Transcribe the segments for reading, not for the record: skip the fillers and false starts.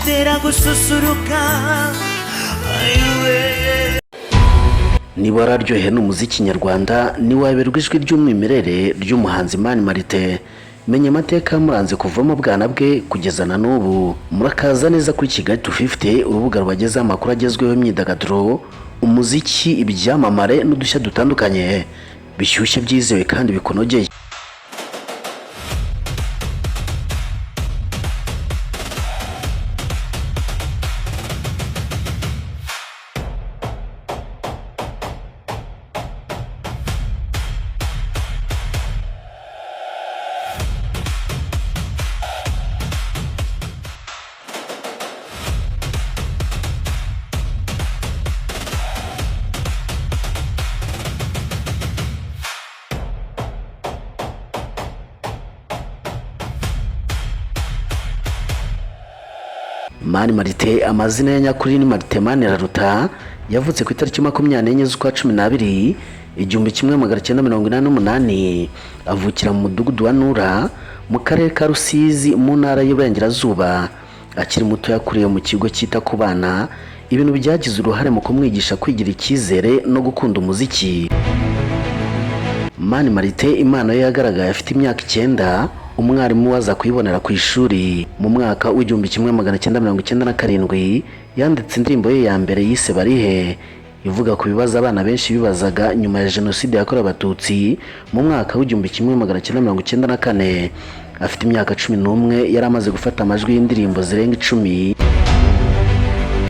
bigutera gususuruka. Niba wararyoheye n'umuziki nyarwanda niwaberwa ijwi ry'umwimerere ry'umuhanzi Mani Martin. Menya amateka yamuranze kuva mu bwana bwe kugeza na n'ubu. Murakaza neza kuri Kigali 250, urubuga rubagezaho amakuru agezweho y'imyidagaduro, umuziki, ibyamamare n'udushya dutandukanye bishyushye, byizewe kandi bikunogeye. Mani Martin, amazina ya nyakuri ni Martin Maniraruta. Yavutse ku itariki 24 z'ukwa 12 1988. Avukira mu mudugudu wa Nura mu karere ka Rusizi mu ntara y'Iburengerazuba. Akiri muto yakuriye mu kigo cyita ku bana, ibintu byagize uruhare mu kumwigisha kwigira icyizere no gukunda umuziki. Mani Martin impano ye yagaragaye afite imyaka 9. Umwarimu waza kuyibonera ku ishuri mu mwaka w'1997 yanditse indirimbo ye ya mbere yise Barihe, ivuga ku bibazo abana benshi bibazaga nyuma ya jenoside yakorewe Abatutsi mu mwaka w'1994. Afite imyaka 11 yari amaze gufata amajwi y'indirimbo zirenga 10.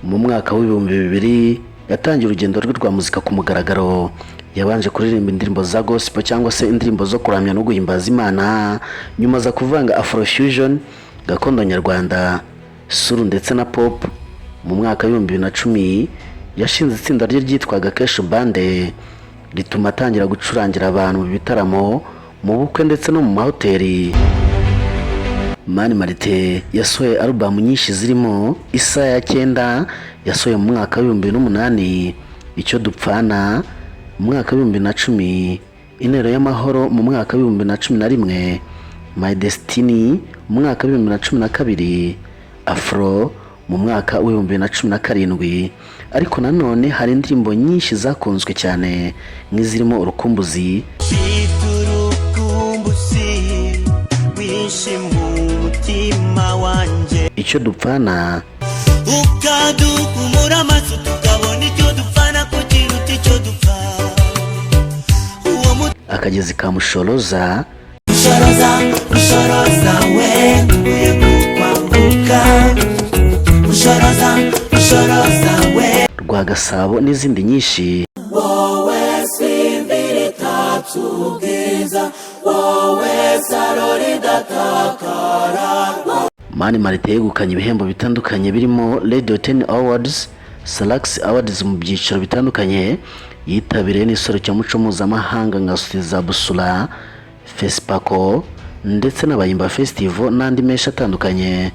Mu mwaka w'2000 yatangiye urugendo rwe rwa muzika ku mugaragaro. Yabanje kuririmba indirimbo za gospel cyangwa se indirimbo zo kuramya no guhimbaza Imana, nyuma za kuvanga Afrofusion, gakondo nyarwanda, soul ndetse na pop. Mu mwaka w'2010 yashinze itsinda rye ryitwaga Kesho Bande, rituma atangira gucurangira abantu mu bitaramo, mu bukwe ndetse no mu mahoteli. Mani Martin yasohoye album nyinshi zirimo Isa ya 9 yasohoye mu mwaka w'2008, Icyo Dupfana mu mwaka w'2010, Intero y'Amahoro mu mwaka w'2011, My Destiny mu mwaka w'2012, Afro mu mwaka w'2017. Ariko nanone hari indirimbo nyinshi zakunzwe cyane nk'izirimo Urukumbuzi, Icyo Dupfana, ukaduhumura amaso tukabona icyo dupfana kugira uti icyo dupfa. Akagezi ka Mushoroza, Mushoroza we uye kukwambuka, Mushoroza we Rwagasabo n'izindi nyinshi. wowe simbiri tatubwiza, wowe saro ridatakara. Mani Martin yegukanye ibihembo bitandukanye birimo Radio 10 Awards, Salax Awards mu byiciro bitandukanye. Yitabiriye n'iserukiramuco mpuzamahanga nka Suza Busula, Fespaco ndetse n'Abayimba Festival n'andi menshi atandukanye.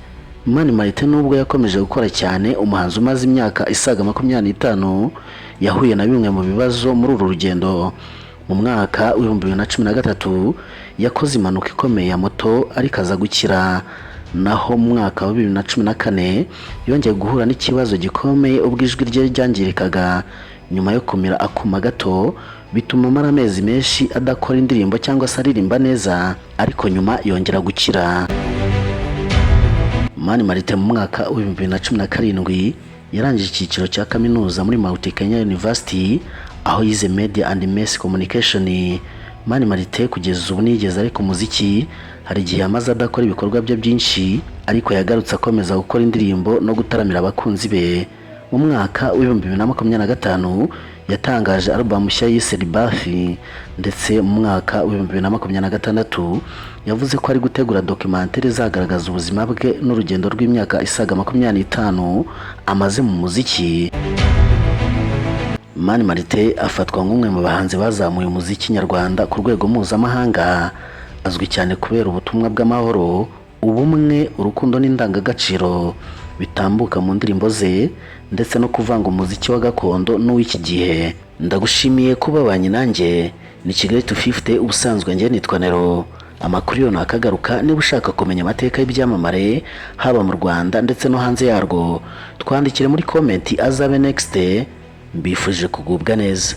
Mani Martin nubwo yakomeje gukora cyane, umuhanzi umaze imyaka isaga 25 yahuye na bimwe mu bibazo muri uru rugendo. Mu mwaka w'2013 yakoze impanuka ikomeye ya moto ariko aza gukira. Naho mu mwaka wa 2014 yongeye guhura n'ikibazo gikomeye ubwo ijwi rye ryangirikaga nyuma yo kumira akuma gato, bituma amara amezi menshi adakora indirimbo cyangwa se aririmba neza, ariko nyuma yongera gukira. Mani Martin mu mwaka wa 2017 yarangije icyiciro cya kaminuza muri Mount Kenya University, aho yize Media and Mass Communication. Mani Martin kugeza ubu nigeze ari ku muziki, hari igihe amaze adakora ibikorwa bye byinshi, ariko yagarutse akomeza gukora indirimbo no gutaramira abakunzi be. Mu mwaka w'2025 yatangaje album nshya yise Ribafi, ndetse mu mwaka w'2026 yavuze ko ari gutegura documentaire izagaragaza ubuzima bwe n'urugendo rw'imyaka isaga 25 amaze mu muziki. Mani Martin afatwa nk'umwe mu bahanzi bazamuye umuziki nyarwanda ku rwego mpuzamahanga. Azwi cyane kubera ubutumwa bw'amahoro, ubumwe, urukundo n'indangagaciro bitambuka mu ndirimbo ze, ndetse no kuvanga umuziki wa gakondo n'uw'iki gihe. Ndagushimiye kuba banye nanjye. Ni Kigali 250, ubusanzwe njye nitwa Nero. amakuru yo nakagaruka. Niba ushaka kumenya amateka y'ibyamamare haba mu Rwanda ndetse no hanze yarwo, twandikire muri comment azabe next. Mbifuje kugubwa neza.